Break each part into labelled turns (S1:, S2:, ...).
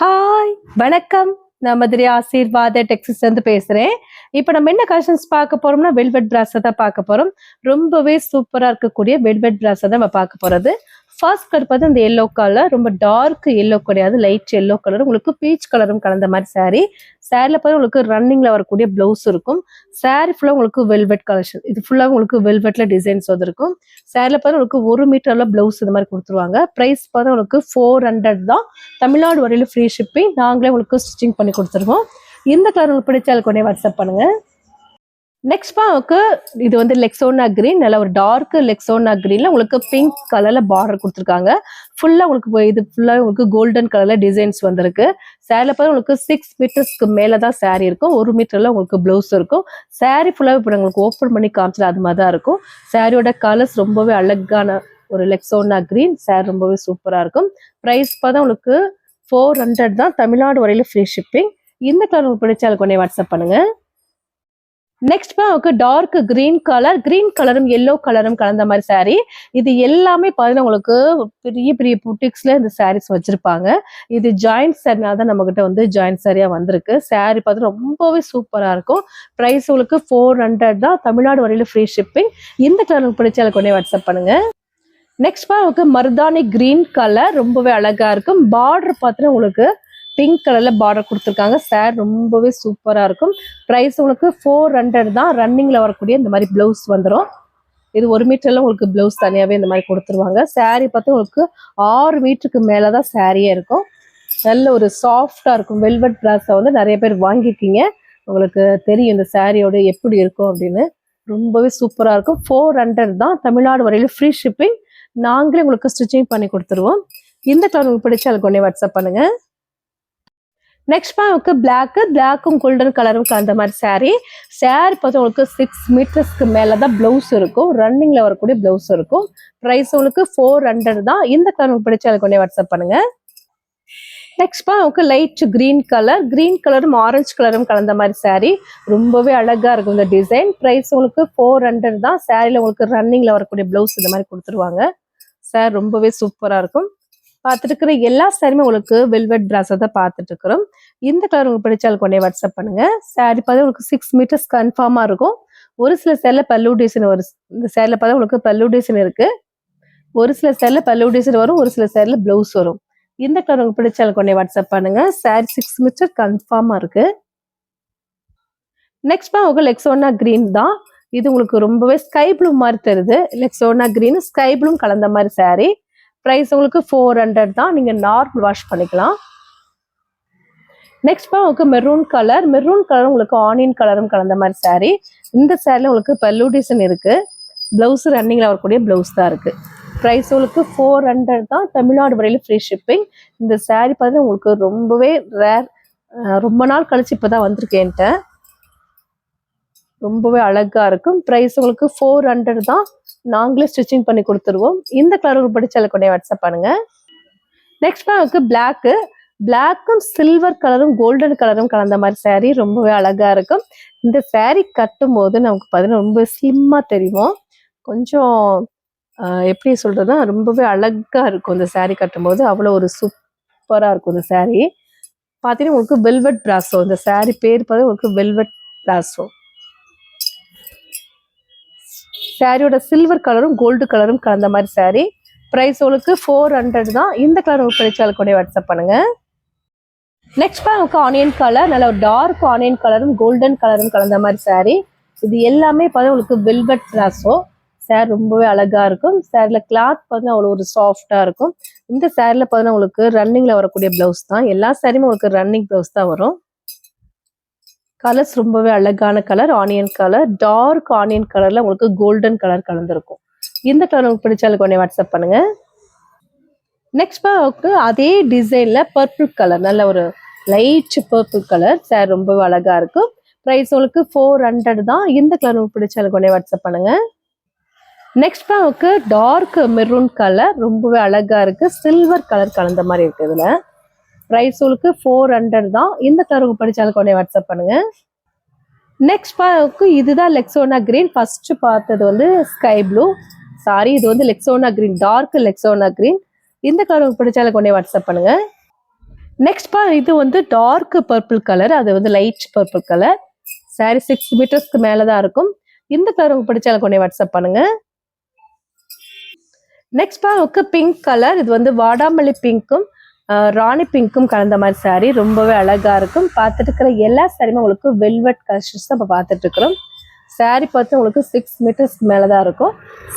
S1: Hi வணக்கம். நான் மதுரை ஆசீர்வாத டெக்ஸஸ் இருந்து பேசுறேன். இப்ப நம்ம என்ன கலெக்ஷன்ஸ் பார்க்க போறோம்னா வெல்வெட் பிராஸை தான் பார்க்க போறோம். ரொம்பவே சூப்பரா இருக்கக்கூடிய வெல்வெட் பிராஸை தான் நம்ம பார்க்க போறது. ஃபர்ஸ்ட் கலர் பார்த்து இந்த எல்லோ கலர், ரொம்ப டார்க் எல்லோ கிடையாது, லைட் எல்லோ கலர், உங்களுக்கு பீச் கலரும் கலந்த மாதிரி சாரீ. சாரில பார்த்து உங்களுக்கு ரன்னிங்ல வரக்கூடிய பிளவுஸ் இருக்கும். சாரி ஃபுல்லா உங்களுக்கு வெல்வெட் கலெக்ஷன், இது ஃபுல்லா உங்களுக்கு வெல்வெட்ல டிசைன்ஸ் வந்துருக்கும். சாரில பார்த்து உங்களுக்கு 1 மீட்டர்ல பிளவுஸ் இந்த மாதிரி கொடுத்துருவாங்க. பிரைஸ் பார்த்து உங்களுக்கு 400 தான். தமிழ்நாடு வரையில ஃப்ரீ ஷிப்பிங், நாங்களே உங்களுக்கு ஸ்டிச்சிங் பண்ணி கொடுத்துருவோம். இந்த கலர் உங்களுக்கு பிடிச்சால் கொண்டே வாட்ஸ்அப் பண்ணுங்க. நெக்ஸ்ட் பாவுக்கு இது வந்து லெக்ஸோனா கிரீன், நல்ல ஒரு டார்க் லெக்ஸோனா கிரீன்ல உங்களுக்கு பிங்க் கலர்ல பார்டர் கொடுத்துருக்காங்க. ஃபுல்லா உங்களுக்கு இது ஃபுல்லா உங்களுக்கு கோல்டன் கலர்ல டிசைன்ஸ் வந்திருக்கு. சாரில பார்த்து உங்களுக்கு 6 மீட்டர்ஸ்க்கு மேலதான் சாரி இருக்கும். 1 மீட்டர்ல உங்களுக்கு பிளவுஸ் இருக்கும். சாரி ஃபுல்லா இப்போ உங்களுக்கு ஓப்பன் பண்ணி காமிச்சல அது மாதிரி தான் இருக்கும். சாரியோட கலர்ஸ் ரொம்பவே அழகான ஒரு லெக்ஸோனா கிரீன். சாரி ரொம்பவே சூப்பரா இருக்கும். பிரைஸ் பார்த்தா உங்களுக்கு 400 தான். தமிழ்நாடு வரையில ஃப்ரீ ஷிப்பிங். இந்த கலர் உங்களுக்கு பிடிச்சால் கொண்டே வாட்ஸ்அப் பண்ணுங்க. நெக்ஸ்ட் பாவுக்கு டார்க் கிரீன் கலரும் எல்லோ கலரும் கலந்த மாதிரி சாரீ. இது எல்லாமே பார்த்தீங்கன்னா உங்களுக்கு பெரிய பெரிய புட்டிக்ஸ்ல இந்த சாரீஸ் வச்சிருப்பாங்க. இது ஜாயிண்ட் சாரினால தான் நம்ம கிட்ட வந்து ஜாயிண்ட் சாரியா வந்திருக்கு. சாரீ பார்த்து ரொம்பவே சூப்பரா இருக்கும். பிரைஸ் உங்களுக்கு 400 தான். தமிழ்நாடு வரையில ஃப்ரீ ஷிப்பிங். இந்த கலர் பிடிச்சால கொண்டே வாட்ஸ்அப் பண்ணுங்க. நெக்ஸ்ட் பாவுக்கு மருதாணி கிரீன் கலர், ரொம்பவே அழகா இருக்கும். பார்டர் பார்த்தீங்கன்னா உங்களுக்கு பிங்க் கலர்ல பார்டர் கொடுத்துருக்காங்க. சார் ரொம்பவே சூப்பரா இருக்கும். பிரைஸ் உங்களுக்கு 400 தான். ரன்னிங்ல வரக்கூடிய இந்த மாதிரி பிளவுஸ் வந்துடும். இது 1 மீட்டர்ல உங்களுக்கு பிளவுஸ் தனியாவே இந்த மாதிரி கொடுத்துருவாங்க. சாரீ பார்த்து உங்களுக்கு 6 மீட்டருக்கு மேலதான் சாரியே இருக்கும். நல்ல ஒரு சாஃப்டா இருக்கும். வெல்வெட் பிராஸை வந்து நிறைய பேர் வாங்கியிருக்கீங்க, உங்களுக்கு தெரியும் இந்த சாரியோட எப்படி இருக்கும் அப்படின்னு. ரொம்பவே சூப்பரா இருக்கும். 400 தான். தமிழ்நாடு வரையில ஃப்ரீ ஷிப்பிங், நாங்களே உங்களுக்கு ஸ்டிச்சிங் பண்ணி கொடுத்துருவோம். இந்த கலர் உங்களுக்கு பிடிச்சா அதுக்கு ஒன்னே வாட்ஸ்அப் பண்ணுங்க. நெக்ஸ்ட் பாவுக்கு பிளாக்கும் கோல்டன் கலரும் கலந்த மாதிரி சாரி பார்த்து உங்களுக்கு 6 மீட்டர்ஸ்க்கு மேலதான் பிளவுஸ் இருக்கும். ரன்னிங்ல வரக்கூடிய பிளவுஸ் இருக்கும். பிரைஸ் உங்களுக்கு 400 தான். இந்த கலர் பிடிச்சா அதுக்கு ஒன்னே வாட்ஸ்அப் பண்ணுங்க. நெக்ஸ்ட் பாவுக்கு லைட் கிரீன் கலரும் ஆரஞ்சு கலரும் கலந்த மாதிரி சாரி. ரொம்பவே அழகா இருக்கும் இந்த டிசைன். பிரைஸ் உங்களுக்கு 400 தான். சாரில உங்களுக்கு ரன்னிங்ல வரக்கூடிய பிளவுஸ் இந்த மாதிரி கொடுத்துருவாங்க. சார் ரொம்பவே சூப்பரா இருக்கும். பார்த்துட்டு இருக்கிற எல்லா சாரியுமே உங்களுக்கு வெல்வெட் பிராஸை தான் பார்த்துட்டு இருக்கிறோம். இந்த கலர் உங்களுக்கு பிடிச்சால் கொண்டே வாட்ஸ்அப் பண்ணுங்க. சாரி பார்த்து உங்களுக்கு 6 மீட்டர்ஸ் கன்ஃபார்மா இருக்கும். ஒரு சில சேரில் பல்லு டிசைன் வரும். இந்த சேரில் பார்த்தா உங்களுக்கு பல்லு டிசைன் இருக்கு. ஒரு சில சேரில் பல்லு டிசைன் வரும், ஒரு சில சேரில் பிளவுஸ் வரும். இந்த கலர் உங்களுக்கு பிடிச்சால் கொண்டே வாட்ஸ்அப் பண்ணுங்க. சாரி 6 மீட்டர் கன்ஃபார்மா இருக்கு. நெக்ஸ்ட் உங்களுக்கு லெக்ஸோனா கிரீன் தான். இது உங்களுக்கு ரொம்பவே ஸ்கை ப்ளூ மாதிரி தருது. லெக்ஸோனா கிரீன் ஸ்கை ப்ளூ கலந்த மாதிரி சாரி. பிரைஸ் உங்களுக்கு 400 தான். நீங்க நார்மல் வாஷ் பண்ணிக்கலாம். நெக்ஸ்ட் உங்களுக்கு மெரூன் கலர் உங்களுக்கு ஆனியன் கலரும் கலந்த மாதிரி சாரி. இந்த சாரில உங்களுக்கு பல்லு டிசைன் இருக்கு. பிளவுஸ் ரன்னிங்ல வரக்கூடிய பிளவுஸ் தான் இருக்கு. பிரைஸ் உங்களுக்கு 400 தான். தமிழ்நாடு வரையில ஃப்ரீ ஷிப்பிங். இந்த சாரி பார்த்து உங்களுக்கு ரொம்பவே ரேர், ரொம்ப நாள் கழிச்சு இப்பதான் வந்திருக்கேன்ட்ட. ரொம்பவே அழகா இருக்கும். பிரைஸ் உங்களுக்கு 400 தான். நாங்களே ஸ்டிச்சிங் பண்ணி கொடுத்துருவோம். இந்த கலர் படிச்சால கொண்டே வாட்ஸ்அப் பண்ணுங்க. நெக்ஸ்ட் பாவுக்கு பிளாக்கும் சில்வர் கலரும் கோல்டன் கலரும் கலந்த மாதிரி சாரி. ரொம்பவே அழகா இருக்கும். இந்த சாரி கட்டும் போது நமக்கு பார்த்தீங்கன்னா ரொம்ப ஸ்லிம்மா தெரியும். கொஞ்சம் எப்படி சொல்றதுன்னா ரொம்பவே அழகா இருக்கும். இந்த சாரி கட்டும் போது அவ்வளோ ஒரு சூப்பரா இருக்கும். இந்த சாரி பார்த்தீங்கன்னா உங்களுக்கு வெல்வெட் பிராஸோ. இந்த சாரி பேர் பார்த்து உங்களுக்கு வெல்வெட் பிராஸோ. சாரியோட சில்வர் கலரும் கோல்டு கலரும் கலந்த மாதிரி சாரி. பிரைஸ் உங்களுக்கு 400 தான். இந்த கலர் உங்களுக்கு பிடிச்சால் கூட வாட்ஸ்அப் பண்ணுங்க. நெக்ஸ்ட் உங்களுக்கு ஆனியன் கலர், நல்ல ஒரு டார்க் ஆனியன் கலரும் கோல்டன் கலரும் கலந்த மாதிரி சாரி. இது எல்லாமே பார்த்தா உங்களுக்கு வெல்வெட் பிராஸோ. சாரி ரொம்பவே அழகா இருக்கும். சாரில கிளாத் பார்த்தீங்கன்னா அவ்வளோ ஒரு சாஃப்டா இருக்கும். இந்த சாரில பார்த்தீங்கன்னா உங்களுக்கு ரன்னிங்ல வரக்கூடிய பிளவுஸ் தான். எல்லா சாரியுமே உங்களுக்கு ரன்னிங் பிளவுஸ் தான் வரும். கலர்ஸ் ரொம்பவே அழகான colour onion colour, dark onion கலர்ல உங்களுக்கு கோல்டன் கலர் கலந்துருக்கும். இந்த கலர் உங்களுக்கு பிடிச்சாலும் கொண்டே வாட்ஸ்அப் பண்ணுங்க. நெக்ஸ்ட் பாவுக்கு அதே டிசைன்ல பர்பிள் கலர், நல்ல ஒரு லைட் பர்பிள் கலர். சார் ரொம்பவே அழகா இருக்கும். பிரைஸ் உங்களுக்கு 400 தான். இந்த கலர் உங்களுக்கு பிடிச்சாலும் கொண்டே வாட்ஸ்அப் பண்ணுங்க. நெக்ஸ்ட் பாவுக்கு டார்க் மெரூன் கலர், ரொம்பவே அழகா இருக்கு. சில்வர் கலர் கலந்த மாதிரி இருக்கு. இதுல பிரைஸ் உங்களுக்கு 400 தான். இந்த கலர் படிச்சாலும் கொண்டே வாட்ஸ்அப் பண்ணுங்க. நெக்ஸ்ட் பாவுக்கு இதுதான் லெக்ஸோனா கிரீன். ஃபர்ஸ்ட் பார்த்தது வந்து ஸ்கை ப்ளூ. சாரி, இது வந்து லெக்ஸோனா கிரீன், டார்க் லெக்ஸோனா கிரீன். இந்த கலர் பிடிச்சாலும் கொண்டே வாட்ஸ்அப் பண்ணுங்க. நெக்ஸ்ட் இது வந்து டார்க் பர்பிள் கலர், அது வந்து லைட் பர்பிள் கலர். சாரி 6 மீட்டர்ஸ்க்கு மேலதான் இருக்கும். இந்த கலர் உங்களுக்கு பிடிச்சா எனக்கு உடனே வாட்ஸ்அப் பண்ணுங்க. நெக்ஸ்ட் உங்களுக்கு பிங்க் கலர், இது வந்து வாடாமல்லி பிங்க்கும் ராணி பிங்க்கும் கலந்த மாதிரி சாரி, ரொம்பவே அழகா இருக்கும். பார்த்துட்டு இருக்கிற எல்லா சாரியுமே உங்களுக்கு வெல்வெட் கலெக்ஷன்ஸ் தான் இப்போ பார்த்துட்டு இருக்கிறோம். சாரி பார்த்து உங்களுக்கு 6 மீட்டர்ஸ்க்கு மேலதான் இருக்கும்.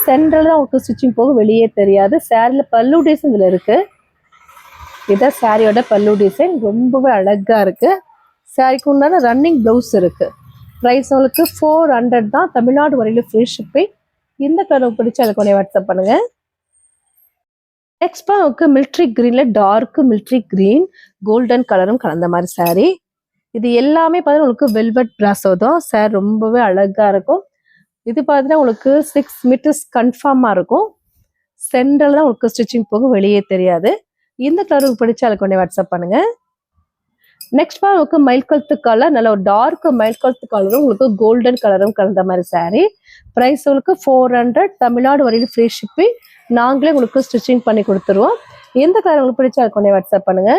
S1: சென்டர்ல தான் உங்களுக்கு ஸ்டிச்சிங் போக வெளியே தெரியாது. சாரியில பல்லு டிசைன் இதுல இருக்கு. இதான் சாரியோட பல்லு டிசைன், ரொம்பவே அழகா இருக்கு. சாரிக்கு உண்டான ரன்னிங் பிளவுஸ் இருக்கு. ப்ரைஸ் உங்களுக்கு 400 தான். தமிழ்நாடு வரையில ஃப்ரீ ஷிப்பிங். இந்த கலர் பிடிச்சா எனக்கு உடனே வாட்ஸ்அப் பண்ணுங்க. நெக்ஸ்ட் உங்களுக்கு மிலிட்ரி கிரீன்ல டார்க் மிலிட்ரி கிரீன் கோல்டன் கலரும் கலந்த மாதிரி சாரி. இது எல்லாமே பார்த்தீங்கன்னா உங்களுக்கு வெல்வெட் பிராசோ தான். சார் ரொம்பவே அழகா இருக்கும். இது பார்த்தீங்கன்னா உங்களுக்கு 6 மீட்டர்ஸ் கன்ஃபார்மா இருக்கும். சென்டர்ல தான் உங்களுக்கு ஸ்டிச்சிங் போகும், வெளியே தெரியாது. இந்த கலருக்கு பிடிச்சா அதுக்கு உடனே வாட்ஸ்அப் பண்ணுங்க. நெக்ஸ்ட் உங்களுக்கு மயில் கழுத்து கலர், நல்ல ஒரு டார்க் மயில் கழுத்து கலரும் உங்களுக்கு கோல்டன் கலரும் கலந்த மாதிரி சாரி. ப்ரைஸ் உங்களுக்கு 400. தமிழ்நாடு வரையில ஃப்ரீ ஷிப்பிங். நாங்களே உங்களுக்கு ஸ்டிச்சிங் பண்ணி கொடுத்துருவோம். எந்த கலர் உங்களுக்கு பிடிச்சா அதுக்கு உடனே வாட்ஸ்அப் பண்ணுங்க.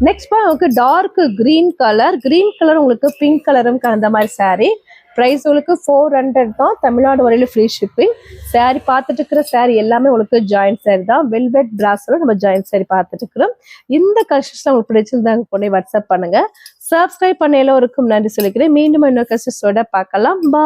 S1: நெக்ஸ்ட் உங்களுக்கு டார்க் கிரீன் கலர் உங்களுக்கு பிங்க் கலரும் கலந்த மாதிரி சாரி. ப்ரைஸ் உங்களுக்கு 400 தான். தமிழ்நாடு வரையில ஃப்ரீ ஷிப்பிங். சாரி பார்த்துட்டு இருக்கிற சாரி எல்லாமே உங்களுக்கு ஜாயிண்ட் சாரி தான். வெல்வெட் பிராஸோட நம்ம ஜாயிண்ட் சாரி பார்த்துட்டு இருக்கிறோம். இந்த கலெக்ஷன்ஸ் உங்களுக்கு பிடிச்சிருந்தாங்க உடனே வாட்ஸ்அப் பண்ணுங்க. சப்ஸ்கிரைப் பண்ண எல்லோருக்கும் நன்றி சொல்லிக்கிறேன். மீண்டும் இன்னொரு கலெக்ஷன்ஸோட பார்க்கலாம். பா.